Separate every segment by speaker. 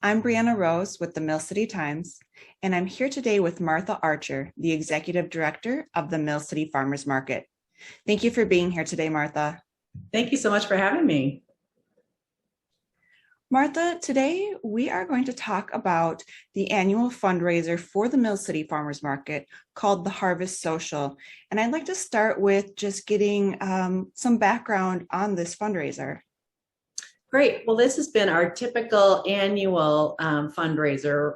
Speaker 1: I'm Brianna Rose with the Mill City Times, and I'm here today with Martha Archer, the Executive Director of the Mill City Farmers Market. Thank you for being here today, Martha.
Speaker 2: Thank you so much for having me.
Speaker 1: Martha, today we are going to talk about the annual fundraiser for the Mill City Farmers Market called the Harvest Social. And I'd like to start with just getting some background on this fundraiser.
Speaker 2: Great. Well, this has been our typical annual fundraiser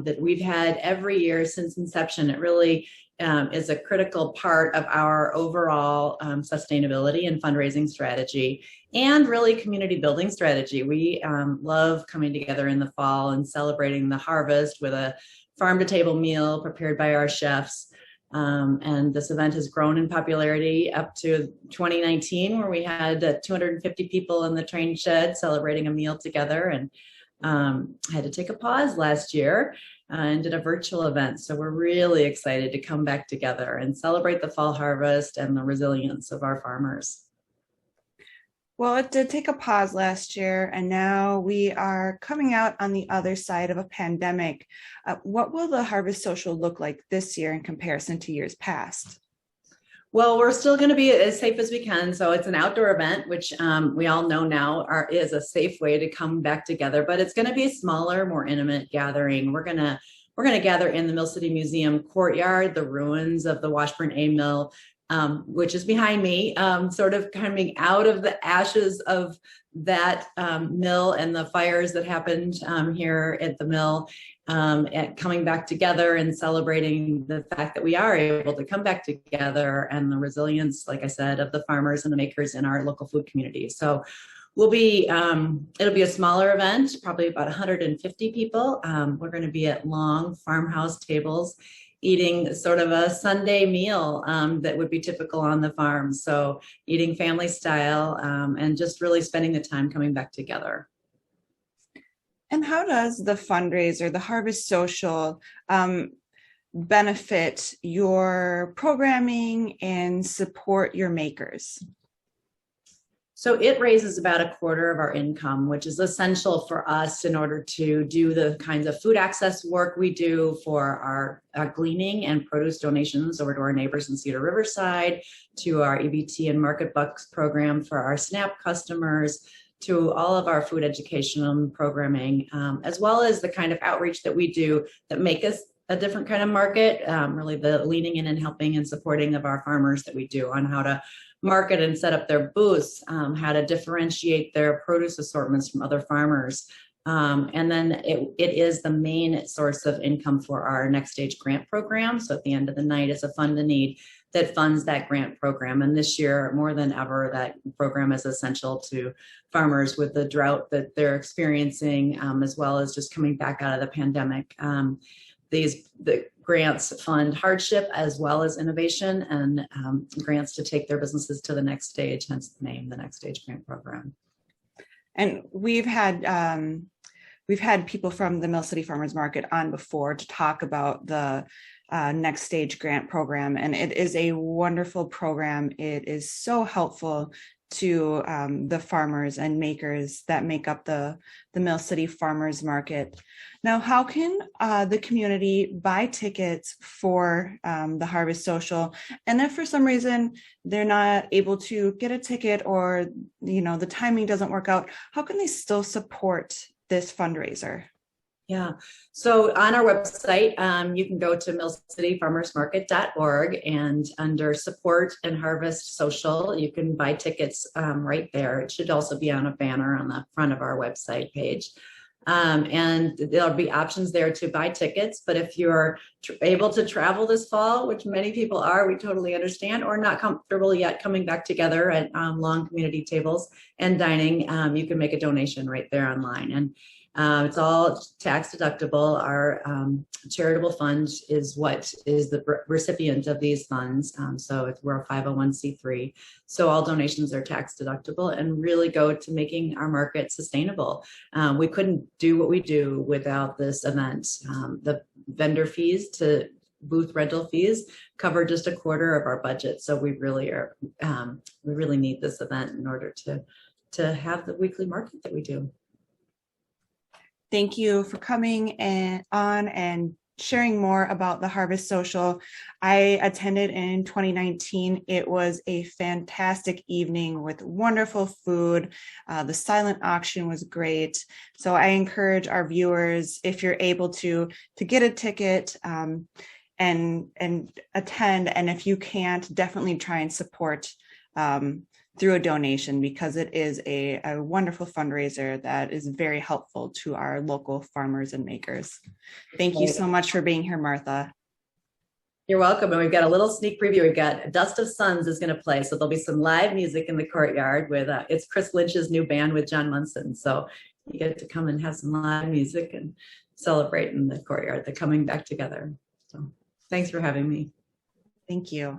Speaker 2: that we've had every year since inception. It really is a critical part of our overall sustainability and fundraising strategy, and really community building strategy. We love coming together in the fall and celebrating the harvest with a farm-to-table meal prepared by our chefs. And this event has grown in popularity up to 2019, where we had 250 people in the train shed celebrating a meal together, and had to take a pause last year and did a virtual event. So we're really excited to come back together and celebrate the fall harvest and the resilience of our farmers.
Speaker 1: Well, it did take a pause last year, and now we are coming out on the other side of a pandemic. What will the Harvest Social look like this year in comparison to years past?
Speaker 2: Well, we're still going to be as safe as we can. So it's an outdoor event, which we all know now is a safe way to come back together. But it's going to be a smaller, more intimate gathering. We're going to gather in the Mill City Museum courtyard, the ruins of the Washburn A Mill, which is behind me, sort of coming out of the ashes of that mill and the fires that happened here at the mill, and coming back together and celebrating the fact that we are able to come back together, and the resilience, like I said, of the farmers and the makers in our local food community. So it'll be a smaller event, probably about 150 people. We're going to be at long farmhouse tables, eating sort of a Sunday meal that would be typical on the farm. So eating family style, and just really spending the time coming back together.
Speaker 1: And how does the fundraiser, the Harvest Social, benefit your programming and support your makers?
Speaker 2: So it raises about a quarter of our income, which is essential for us in order to do the kinds of food access work we do for our gleaning and produce donations over to our neighbors in Cedar Riverside, to our EBT and Market Bucks program for our SNAP customers, to all of our food educational programming, as well as the kind of outreach that we do that make us a different kind of market, really the leaning in and helping and supporting of our farmers that we do on how to market and set up their booths, how to differentiate their produce assortments from other farmers. And then it is the main source of income for our Next Stage grant program. So at the end of the night, it's a fund to need that funds that grant program. And this year, more than ever, that program is essential to farmers with the drought that they're experiencing, as well as just coming back out of the pandemic. The grants fund hardship as well as innovation, and grants to take their businesses to the next stage, hence the name, the Next Stage Grant Program.
Speaker 1: And we've had people from the Mill City Farmers Market on before to talk about the Next Stage Grant Program, and it is a wonderful program. It is so helpful to the farmers and makers that make up the Mill City Farmers Market. Now, how can the community buy tickets for the Harvest Social? And if for some reason they're not able to get a ticket, or the timing doesn't work out, how can they still support this fundraiser?
Speaker 2: Yeah, so on our website, you can go to millcityfarmersmarket.org, and under support and Harvest Social, you can buy tickets right there. It should also be on a banner on the front of our website page. And there'll be options there to buy tickets, but if you're able to travel this fall, which many people are, we totally understand, or not comfortable yet coming back together at long community tables and dining, you can make a donation right there online. And it's all tax deductible. Our charitable fund is what is the recipient of these funds. So we're a 501c3. So all donations are tax deductible and really go to making our market sustainable. We couldn't do what we do without this event. The vendor fees to booth rental fees cover just a quarter of our budget. So we really need this event in order to have the weekly market that we do.
Speaker 1: Thank you for coming on and sharing more about the Harvest Social. I attended in 2019. It was a fantastic evening with wonderful food. The silent auction was great. So I encourage our viewers, if you're able to get a ticket and attend. And if you can't, definitely try and support through a donation, because it is a wonderful fundraiser that is very helpful to our local farmers and makers. Thank you so much for being here, Martha.
Speaker 2: You're welcome. And we've got a little sneak preview. We've got Dust of Suns is going to play. So there'll be some live music in the courtyard with, it's Chris Lynch's new band with John Munson. So you get to come and have some live music and celebrate in the courtyard. They're coming back together. So thanks for having me.
Speaker 1: Thank you.